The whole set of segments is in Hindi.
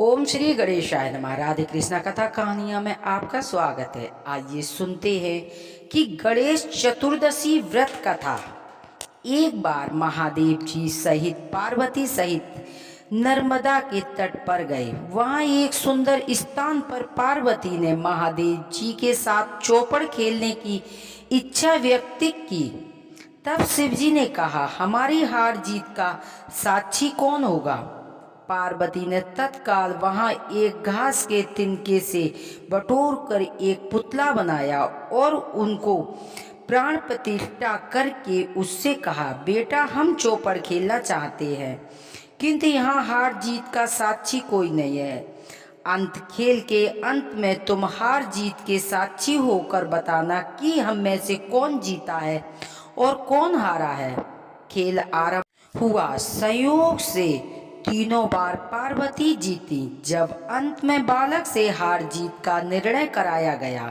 ओम श्री गणेशाय नमः। राधे कृष्णा कथा कहानियां में आपका स्वागत है। आइए सुनते हैं कि गणेश चतुर्दशी व्रत कथा। एक बार महादेव जी सहित पार्वती सहित नर्मदा के तट पर गए। वहां एक सुंदर स्थान पर पार्वती ने महादेव जी के साथ चौपड़ खेलने की इच्छा व्यक्त की। तब शिवजी ने कहा, हमारी हार जीत का साक्षी कौन होगा? पार्वती ने तत्काल वहां एक घास के तिनके से बटोर कर एक पुतला बनाया और उनको प्राण प्रतिष्ठा करके उससे कहा, बेटा हम चौपड़ खेलना चाहते हैं, किंतु यहाँ हार जीत का साक्षी कोई नहीं है। खेल के अंत में तुम हार जीत के साक्षी होकर बताना कि हम में से कौन जीता है और कौन हारा है। खेल आरंभ हुआ। संयोग से तीनों बार पार्वती जीती। जब अंत में बालक से हार जीत का निर्णय कराया गया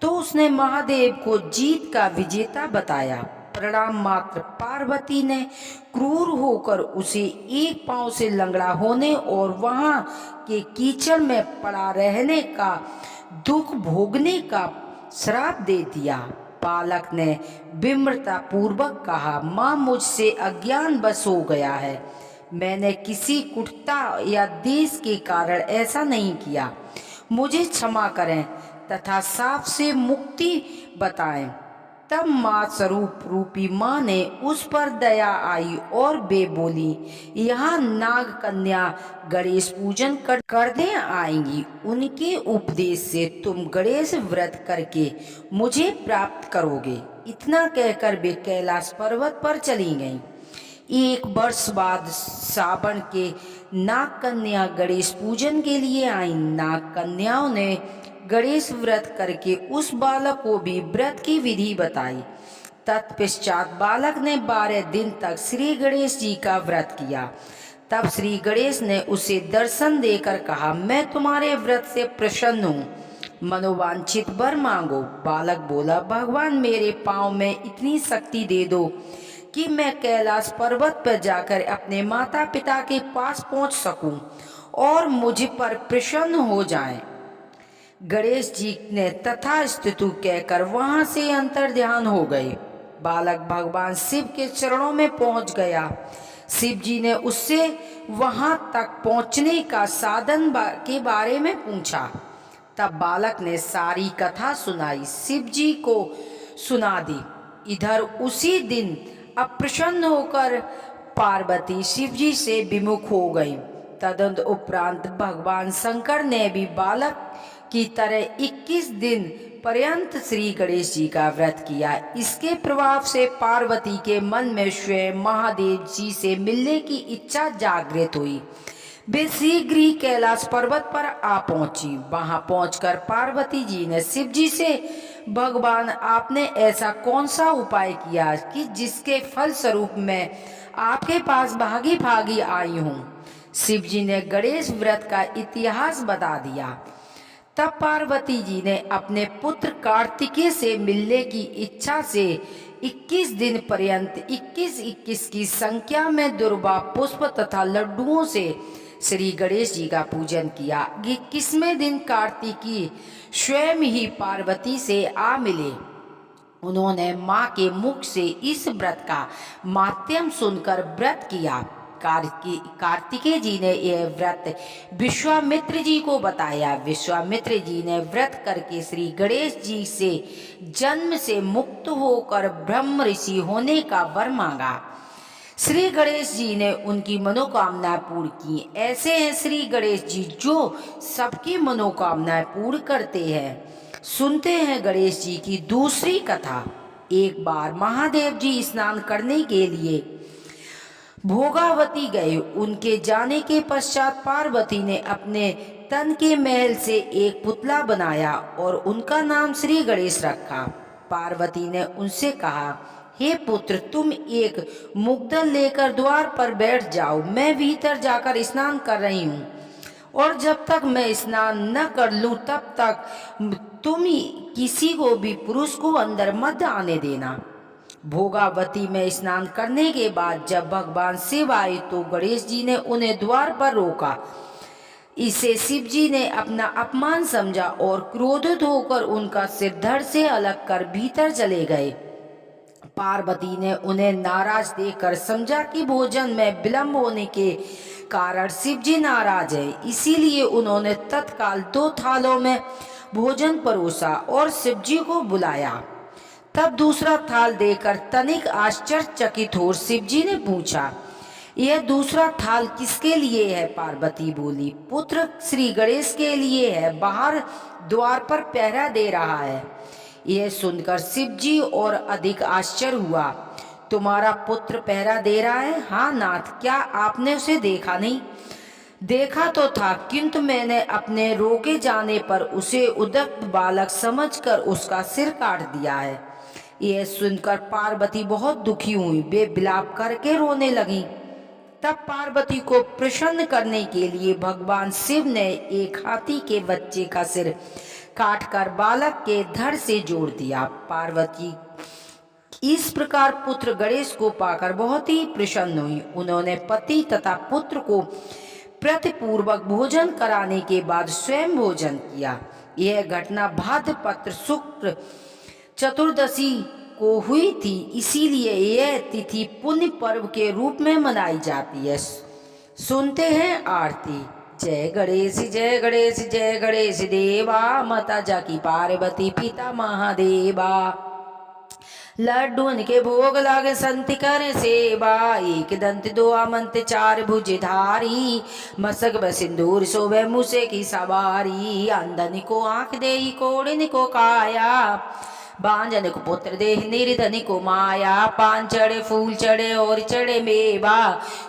तो उसने महादेव को जीत का विजेता बताया। परिणाम मात्र पार्वती ने क्रूर होकर उसे एक पांव से लंगड़ा होने और वहां के कीचड़ में पड़ा रहने का दुख भोगने का श्राप दे दिया। बालक ने विम्रता पूर्वक कहा, माँ मुझसे अज्ञान बस हो गया है, मैंने किसी कुटता या देश के कारण ऐसा नहीं किया, मुझे क्षमा करें तथा साप से मुक्ति बताएं। तब माँ स्वरूप रूपी माँ ने उस पर दया आई और वे बोली, यहाँ नाग कन्या गणेश पूजन करने आएंगी, उनके उपदेश से तुम गणेश व्रत करके मुझे प्राप्त करोगे। इतना कहकर वे कैलाश पर्वत पर चली गईं। एक वर्ष बाद सावन के नाग कन्या गणेश पूजन के लिए आई। नाग कन्याओं ने गणेश व्रत करके उस बालक को भी व्रत की विधि बताई। तत्पश्चात बालक ने 12 दिन तक श्री गणेश जी का व्रत किया। तब श्री गणेश ने उसे दर्शन देकर कहा, मैं तुम्हारे व्रत से प्रसन्न हूँ, मनोवांछित वर मांगो। बालक बोला, भगवान मेरे पाँव में इतनी शक्ति दे दो कि मैं कैलाश पर्वत पर जाकर अपने माता पिता के पास पहुंच सकूं और मुझ पर प्रसन्न हो जाएं। गणेश जी ने तथास्तु कहकर वहां से अंतर्ध्यान हो गए। बालक भगवान शिव के चरणों में पहुंच गया। शिव जी ने उससे वहां तक पहुंचने का साधन के बारे में पूछा। तब बालक ने सारी कथा सुनाई, शिव जी को सुना दी। इधर उसी दिन अप्रसन्न होकर पार्वती शिव जी से विमुख हो गई। तदंत उपरांत भगवान शंकर ने भी बालक की तरह 21 दिन पर्यंत श्री गणेश जी का व्रत किया। इसके प्रभाव से पार्वती के मन में स्वयं महादेव जी से मिलने की इच्छा जागृत हुई। वे शीघ्र ही कैलाश पर्वत पर आ पहुंची। वहां पहुंचकर पार्वती जी ने शिव जी से, भगवान आपने ऐसा कौन सा उपाय किया कि जिसके फल स्वरूप मैं आपके पास भागी भागी आई हूँ? शिव जी ने गणेश व्रत का इतिहास बता दिया। तब पार्वती जी ने अपने पुत्र कार्तिकेय से मिलने की इच्छा से 21 दिन पर्यंत 21-21 की संख्या में दुर्वा पुष्प तथा लड्डुओं से श्री गणेश जी का पूजन किया। 21वें दिन कार्तिकी स्वयं ही पार्वती से आ मिले। उन्होंने माँ के मुख से इस व्रत का माध्यम सुनकर व्रत किया। कार्तिकेय जी ने यह व्रत विश्वामित्र जी को बताया। विश्वामित्र जी ने व्रत करके श्री गणेश जी से जन्म से मुक्त होकर ब्रह्म ऋषि होने का वर मांगा। श्री गणेश जी ने उनकी मनोकामनाएं पूर्ण की। ऐसे हैं श्री गणेश जी जो सबकी मनोकामनाएं पूर्ण करते हैं। सुनते हैं गणेश जी की दूसरी कथा। एक बार महादेव जी स्नान करने के लिए भोगावती गए। उनके जाने के पश्चात पार्वती ने अपने तन के महल से एक पुतला बनाया और उनका नाम श्री गणेश रखा। पार्वती ने उनसे कहा, हे पुत्र, तुम एक मुग्दल लेकर द्वार पर बैठ जाओ, मैं भीतर जाकर स्नान कर रही हूँ, और जब तक मैं स्नान न कर लूँ तब तक तुम किसी को भी पुरुष को अंदर मत आने देना। भोगावती में स्नान करने के बाद जब भगवान शिव आए तो गणेश जी ने उन्हें द्वार पर रोका। इसे शिव जी ने अपना अपमान समझा और क्रोधित होकर उनका सिर धड़ से अलग कर भीतर चले गए। पार्वती ने उन्हें नाराज देखकर समझा कि भोजन में विलंब होने के कारण शिव जी नाराज है, इसीलिए उन्होंने तत्काल 2 थालों में भोजन परोसा और शिव जी को बुलाया। तब दूसरा थाल देकर तनिक आश्चर्यचकित हो शिव जी ने पूछा, यह दूसरा थाल किसके लिए है? पार्वती बोली, पुत्र श्री गणेश के लिए है, बाहर द्वार पर पहरा दे रहा है। यह सुनकर शिव जी और अधिक आश्चर्य हुआ। तुम्हारा पुत्र पहरा दे रहा है? हाँ नाथ, क्या आपने उसे देखा नहीं? देखा तो था, किंतु मैंने अपने रोके जाने पर उसे उद्यत बालक समझकर उसका सिर काट दिया है। यह सुनकर पार्वती बहुत दुखी हुई, वे विलाप करके रोने लगी। तब पार्वती को प्रसन्न करने के लिए भगवान शिव ने एक हाथी के बच्चे का सिर काटकर बालक के धड़ से जोड़ दिया। पार्वती इस प्रकार पुत्र गणेश को पाकर बहुत ही प्रसन्न हुई। उन्होंने पति तथा पुत्र को प्रतिपूर्वक भोजन कराने के बाद स्वयं भोजन किया। यह घटना भाद्रपत्र शुक्ल चतुर्दशी को हुई थी, इसीलिए यह तिथि पुण्य पर्व के रूप में मनाई जाती है। सुनते हैं आरती। जय गणेश जय गणेश जय गणेश देवा, माता जाकी पार्वती पिता महादेवा। लड्डून के भोग लागे संत करे सेवा, एक दंत दो अमंत चार भुज धारी, मसक ब सिंदूर शोभे मुसे की सवारी, अंधन को आंख देई कोड़िन को काया, बांजन को पुत्र देह निर्धन को माया, पान चढ़े फूल चढ़े और चढ़े मेवा,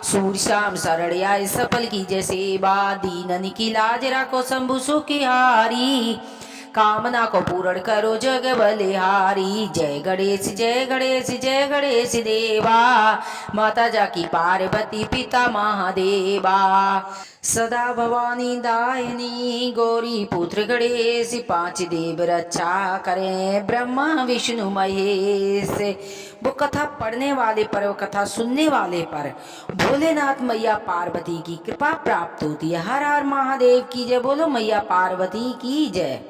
सूर्य शाम शरण आए सफल की जय सेवा, दीनन की लाज रखो शंभु सुखिहारी, कामना को पूर्ण करो जग बलिहारी। जय गणेश जय गणेश जय गणेश देवा, माता जाकी पार्वती पिता महादेवा। सदा भवानी दायिनी गौरी पुत्र गणेश, 5 देव रक्षा करें ब्रह्मा विष्णु महेश। वो कथा पढ़ने वाले पर, वो कथा सुनने वाले पर भोलेनाथ मैया पार्वती की कृपा प्राप्त होती है। हर हर महादेव की जय। बोलो मैया पार्वती की जय।